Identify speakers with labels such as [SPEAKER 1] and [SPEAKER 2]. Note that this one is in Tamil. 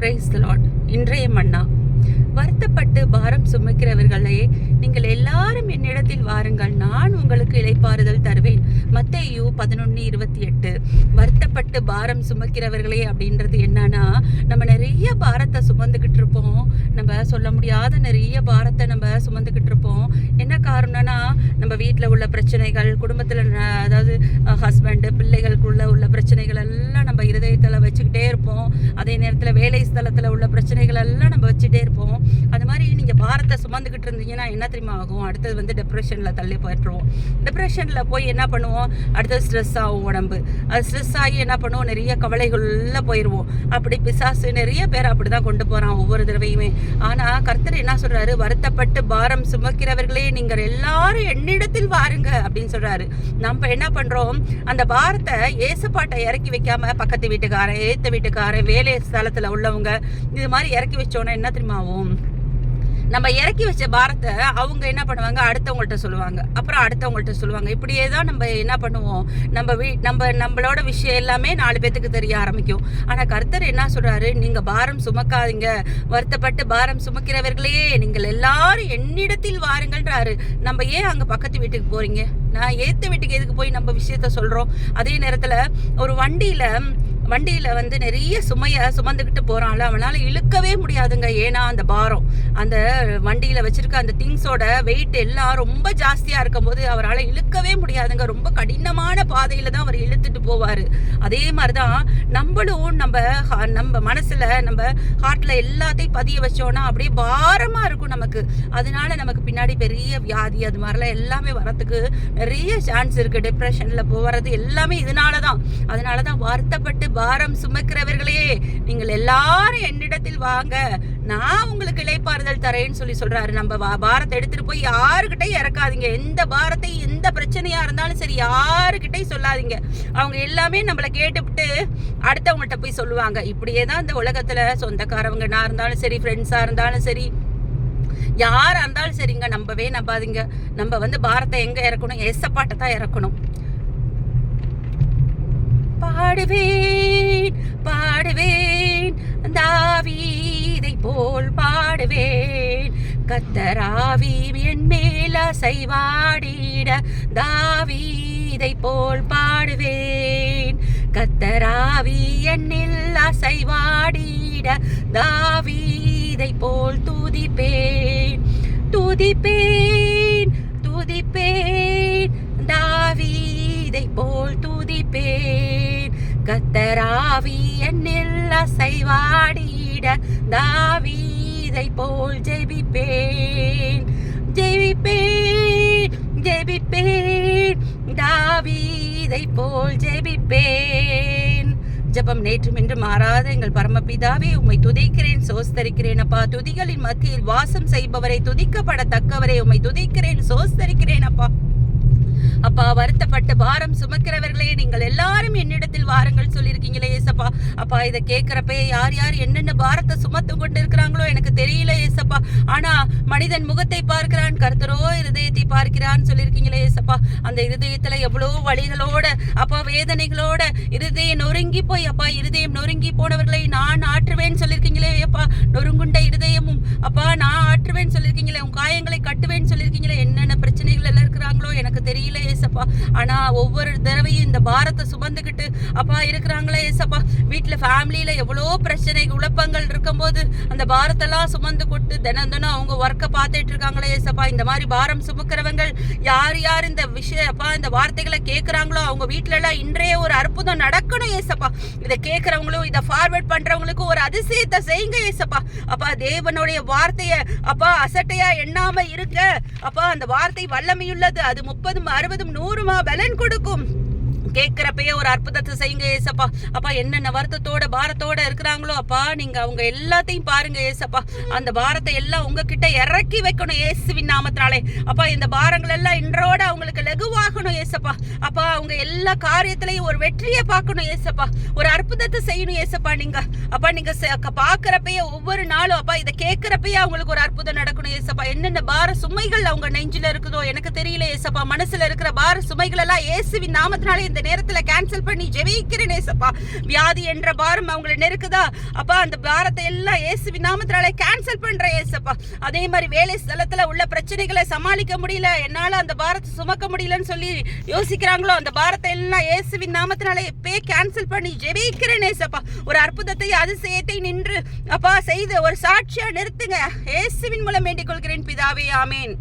[SPEAKER 1] Praise the Lord. இன்றைய மன்னா, வருத்தப்பட்டு பாரம் சுமக்கிறவர்களே, நீங்கள் எல்லாரும் என்னிடத்தில் வாருங்கள், நான் உங்களுக்கு இளைப்பாறுதல் தருவேன். மத்தேயு 11:28. வருத்தப்பட்டு பாரம் சுமக்கிறவர்களே அப்படின்றது என்னன்னா, நம்ம நிறைய பாரத்தை சுமந்துக்கிட்டு இருப்போம். நம்ம சொல்ல முடியாத நிறைய பாரத்தை நம்ம சுமந்துக்கிட்டு இருப்போம். என்ன காரணம்னா, நம்ம வீட்டில் உள்ள பிரச்சனைகள், குடும்பத்தில் அதாவது ஹஸ்பண்டு பிள்ளைகளுக்குள்ள உள்ள பிரச்சனைகள் எல்லாம் நம்ம இருதயத்தில் வச்சுக்கிட்டே இருப்போம். அதே நேரத்தில் வேலை ஸ்தலத்தில் உள்ள பிரச்சனைகள் எல்லாம் நம்ம வச்சுட்டே இருப்போம். அது மாதிரி நீங்கள் பாரத்தை சுமந்துக்கிட்டு இருந்தீங்கன்னா என்ன தெரியுமா ஆகும்? அடுத்தது வந்து டிப்ரெஷனில் தள்ளி போயிட்டுருவோம். டிப்ரெஷனில் போய் என்ன பண்ணுவோம்? அடுத்தது ஸ்ட்ரெஸ் ஆகும் உடம்பு. அது ஸ்ட்ரெஸ் ஆகி என்ன பண்ணுவோம்? நிறைய கவலைகளில் போயிடுவோம். அப்படி பிசாசு நிறைய பேர் அப்படி தான் கொண்டு போகிறான் ஒவ்வொரு தடவையுமே. ஆனால் கர்த்தர் என்ன சொல்கிறாரு? வருத்தப்பட்டு பாரம் சுமக்கிறவர்களே, நீங்கள் எல்லாரும் என்னிடத்தில் வாருங்க அப்படின்னு சொல்கிறாரு. நம்ம என்ன பண்ணுறோம்? அந்த பாரத்தை ஏசப்பாட்டை இறக்கி வைக்காம பக்கத்து வீட்டுக்காரன், ஏத்த வீட்டுக்காரன், வேலை ஸ்தலத்தில் உள்ளவங்க இது மாதிரி இறக்கி வச்சோன்னா என்ன தெரியுமா ஆகும்? நம்ம இறக்கி வச்ச பாரத்தை அவங்க என்ன பண்ணுவாங்க? அடுத்தவங்கள்ட்ட சொல்லுவாங்க, அப்புறம் அடுத்தவங்கள்ட்ட சொல்லுவாங்க. இப்படியே தான் நம்ம என்ன பண்ணுவோம்? நம்மளோட விஷயம் எல்லாமே 4 பேத்துக்கு தெரிய ஆரம்பிக்கும். ஆனால் கர்த்தர் என்ன சொல்றாரு? நீங்க பாரம் சுமக்காதீங்க, வருத்தப்பட்டு பாரம் சுமக்கிறவர்களே, நீங்கள் எல்லாரும் என்னிடத்தில் வாருங்கன்றாரு. நம்ம ஏன் அங்க பக்கத்து வீட்டுக்கு போறீங்க? நான் ஏத்த வீட்டுக்கு எதுக்கு போய் நம்ம விஷயத்த சொல்றோம்? அதே நேரத்துல ஒரு வண்டியில வந்து நிறைய சுமையை சுமந்துக்கிட்டு போறான்ல, அவனால இழுக்கவே முடியாதுங்க. ஏன்னா அந்த பாரம், அந்த வண்டியில வச்சிருக்க அந்த திங்ஸோட வெயிட் எல்லாம் ரொம்ப ஜாஸ்தியா இருக்கும் போது அவரால் இழுக்கவே முடியாதுங்க. ரொம்ப கடினமான பாதையில தான் அவர் இழுத்துட்டு போவாரு. அதே மாதிரிதான் நம்மளும் நம்ம மனசுல, நம்ம ஹார்ட்ல எல்லாத்தையும் பதிய வச்சோம்னா அப்படியே பாரமா இருக்கும் நமக்கு. அதனால நமக்கு பின்னாடி பெரிய வியாதி அது மாதிரிலாம் எல்லாமே வரத்துக்கு நிறைய சான்ஸ் இருக்கு. டிப்ரெஷன்ல போறது எல்லாமே அதனாலதான் வருத்தப்பட்டு பாரம் சுமக்கிறவர்களே, நீங்கள் எல்லாரும் என்னிடத்தில் வாங்க, நான் உங்களுக்கு இளைப்பாறுதல் தரேன்னு சொல்றாரு. நம்ம பாரத்தை எடுத்துட்டு போய் யாருக்கிட்டையும் இறக்காதீங்க. எந்த பாரத்தை, எந்த பிரச்சனையா இருந்தாலும் சரி, யாருக்கிட்டையும் சொல்லாதீங்க. அவங்க எல்லாமே நம்மளை கேட்டுவிட்டு அடுத்தவங்கள்ட்ட போய் சொல்லுவாங்க. இப்படியே தான் இந்த உலகத்துல சொந்தக்காரவங்கனா இருந்தாலும் சரி, ஃப்ரெண்ட்ஸா இருந்தாலும் சரி, யாரா இருந்தாலும் சரிங்க, நம்பவே நம்பாதீங்க. நம்ம வந்து பாரத்தை எங்க இறக்கணும்? ஏசப்பாட்டை தான் இறக்கணும். பாடுவேன் தாவீதை போல் பாடுவேன், கர்த்தராவி என் மேல் அசைவாடிட தாவீதை போல் பாடுவேன், கர்த்தராவி என்னில் அசைவாடிட தாவீதை போல் துதிப்பேன் தாவீதை போல் துதிப்பேன், கர்த்தராவி என்னில் அசைவாடிட தாவீதை போல் ஜெபிப்பேன் தாவீதை போல் ஜெபிப்பேன். ஜெபம் நேற்றும் இன்று மாறாத எங்கள் பரமபிதாவே, உம்மை துதிக்கிறேன், சோஸ்தரிக்கிறேன் அப்பா. துதிகளின் மத்தியில் வாசம் செய்பவரை, துதிக்கப்படத்தக்கவரை உம்மை துதிக்கிறேன், சோஸ்தரிக்கிறேன் அப்பா. அப்பா, வருத்தப்பட்டு பாரம் சுமக்கிறவர்களே, நீங்கள் எல்லாரும் என்னிடத்தில் வாருங்கள் சொல்லியிருக்கீங்களே ஏசப்பா. அப்பா, இதை கேட்கிறப்ப யார் யார் என்னென்ன பாரத்தை சுமத்து கொண்டு இருக்கிறாங்களோ எனக்கு தெரியல ஏசப்பா. ஆனா மனிதன் முகத்தை பார்க்கிறான், கர்த்தரோ இருதயத்தை பார்க்கிறான்னு சொல்லியிருக்கீங்களே ஏசப்பா. அந்த இருதயத்துல எவ்வளோ வழிகளோட அப்பா, வேதனைகளோட இருதயம் நொறுங்கி போய் அப்பா, இருதயம் நொறுங்கி போனவர்களை நான் ஆற்றுவேன்னு சொல்லியிருக்கீங்களே அப்பா. நொறுங்குண்ட இருதயமும் அப்பா நான் ஆற்றுவேன்னு சொல்லியிருக்கீங்களே, உன் காயங்களை கட்டுவேன்னு சொல்லியிருக்கீங்களே. என்னென்ன பிரச்சனைகள் எல்லாம் இருக்கிறாங்களோ எனக்கு தெரியல ஏசப்பா. ஆனா ஒவ்வொரு தடவையும் இந்த பாரத்தை சுமந்துக்கிட்டு அப்பா இருக்கிறாங்களே ஏசப்பா. வீட்டுல ஃபேமிலியில எவ்வளோ பிரச்சனை குழப்பங்கள் இருக்கும் போது அந்த பாரத்தெல்லாம் சுமந்து கொண்டு தினம் அவங்க ஒர்க்கை பார்த்துட்டு இருக்காங்களே ஏசப்பா. இந்த மாதிரி பாரம் சுமக்கிறவங்க யார் இந்த விஷயம் அப்பா, இந்த வார்த்தைகளை கேட்கிறாங்களோ அவங்க வீட்டுல எல்லாம் இன்றைய ஒரு அற்புதம் நடக்கணும் ஏசப்பா. இதை கேட்கிறவங்களும் இதை ஃபார்வர்ட் பண்றவங்களுக்கும் ஒரு அதிசயத்தை செய்யுங்க ஏசப்பா. அப்பா, தேவனுடைய வார்த்தைய அப்பா அசட்டையா எண்ணாம இருக்க அப்பா. அந்த வார்த்தை வல்லமையுள்ளது, அது 30, 60, 100 பலன் கொடுக்கும். கேட்கிறப்பயே ஒரு அற்புதத்தை செய்யுங்க ஏசப்பா. அப்பா, என்னென்ன வருத்தத்தோட பாரத்தோட இருக்கிறாங்களோ அப்பா, நீங்க அவங்க எல்லாத்தையும் பாருங்க ஏசப்பா. அந்த பாரத்தை எல்லாம் உங்ககிட்ட இறக்கி வைக்கணும் இயேசுவின் நாமத்தினாலே. அப்பா, இந்த பாரங்கள் எல்லாம் இன்றோட அவங்களுக்கு லகுவாகணும் ஏசப்பா. அப்பா, அவங்க எல்லா காரியத்திலையும் ஒரு வெற்றியை பார்க்கணும் ஏசப்பா. ஒரு அற்புதத்தை செய்யணும் ஏசப்பா. நீங்க பாக்குறப்பயே ஒவ்வொரு நாளும் அப்பா, இதை கேட்கிறப்பயே அவங்களுக்கு ஒரு அற்புதம் நடக்கணும் ஏசப்பா. என்னென்ன பார சுமைகள் அவங்க நெஞ்சில இருக்குதோ எனக்கு தெரியல ஏசப்பா. மனசுல இருக்கிற பார சுமைகள் எல்லாம் இயேசுவின் நாமத்தினாலே இந்த நேரத்துல கேன்சல் பண்ணி ஜெபிக்கிறேன் ஏசப்பா. வியாதி என்ற பாரம் அவங்களை நெருக்குதா அப்பா, அந்த பாரத்தை எல்லாம் இயேசுவின் நாமத்தினால கேன்சல் பண்றேன் ஏசப்பா. அதே மாதிரி வேலை ஸ்தலத்துல உள்ள பிரச்சனைகளை சமாளிக்க முடியல, என்னால அந்த பாரத்தை சுமக்க முடியலன்னு சொல்லி யோசிக்கிறாங்களோ, அந்த பாரத்தை எல்லாம் இயேசுவின் நாமத்தினால இப்பே கேன்சல் பண்ணி ஜெபிக்கிறேன் ஏசப்பா. ஒரு அற்புதத்தை அதிசயத்தை நின்று அப்பா செய்து ஒரு சாட்சியா நிறுத்துங்க. இயேசுவின் மூலம் வேண்டிக் கொள்கிறேன் பிதாவே, ஆமேன்.